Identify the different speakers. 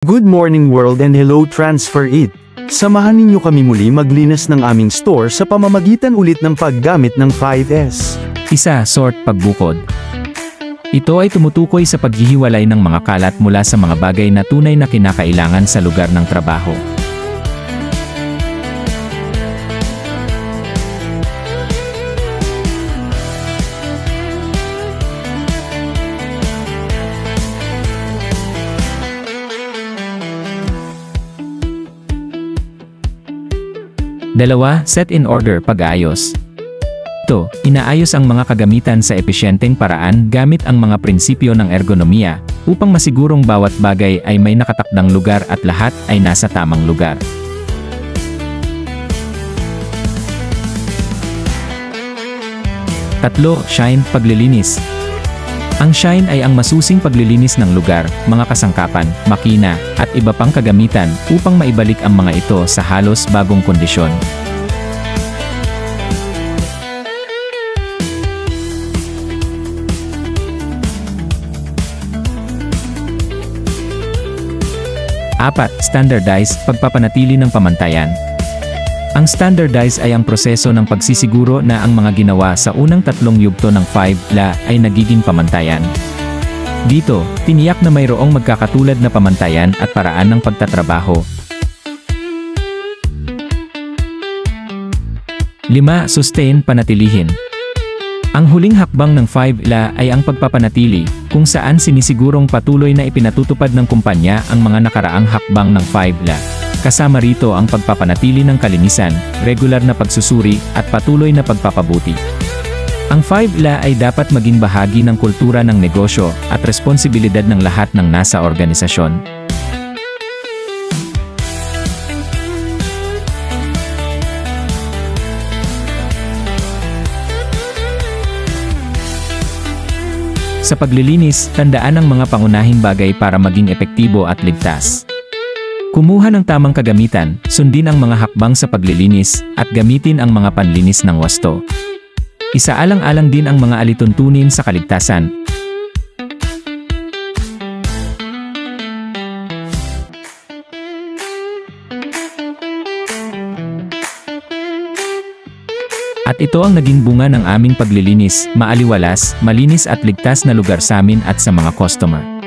Speaker 1: Good morning world and hello Transfer It! Samahan ninyo kami muli maglinis ng aming store sa pamamagitan ulit ng paggamit ng 5S.
Speaker 2: Isa, sort pagbukod. Ito ay tumutukoy sa paghihiwalay ng mga kalat mula sa mga bagay na tunay na kinakailangan sa lugar ng trabaho. Dalawa, set in order pag-aayos. Ito, inaayos ang mga kagamitan sa episyenteng paraan gamit ang mga prinsipyo ng ergonomiya, upang masigurong bawat bagay ay may nakatakdang lugar at lahat ay nasa tamang lugar. Tatlo, shine, paglilinis. Ang shine ay ang masusing paglilinis ng lugar, mga kasangkapan, makina, at iba pang kagamitan upang maibalik ang mga ito sa halos bagong kondisyon. Apat, standardize, pagpapanatili ng pamantayan. Ang standardize ay ang proseso ng pagsisiguro na ang mga ginawa sa unang tatlong yugto ng 5La ay nagiging pamantayan. Dito, tiniyak na mayroong magkakatulad na pamantayan at paraan ng pagtatrabaho. 5. Sustain, panatilihin. Ang huling hakbang ng 5La ay ang pagpapanatili, kung saan sinisigurong patuloy na ipinatutupad ng kumpanya ang mga nakaraang hakbang ng 5La. Kasama rito ang pagpapanatili ng kalinisan, regular na pagsusuri, at patuloy na pagpapabuti. Ang 5La ay dapat maging bahagi ng kultura ng negosyo at responsibilidad ng lahat ng nasa organisasyon. Sa paglilinis, tandaan ang mga pangunahing bagay para maging epektibo at ligtas. Kumuha ng tamang kagamitan, sundin ang mga hakbang sa paglilinis, at gamitin ang mga panlinis ng wasto. Isaalang-alang din ang mga alituntunin sa kaligtasan. At ito ang naging bunga ng aming paglilinis, maaliwalas, malinis at ligtas na lugar sa amin at sa mga customer.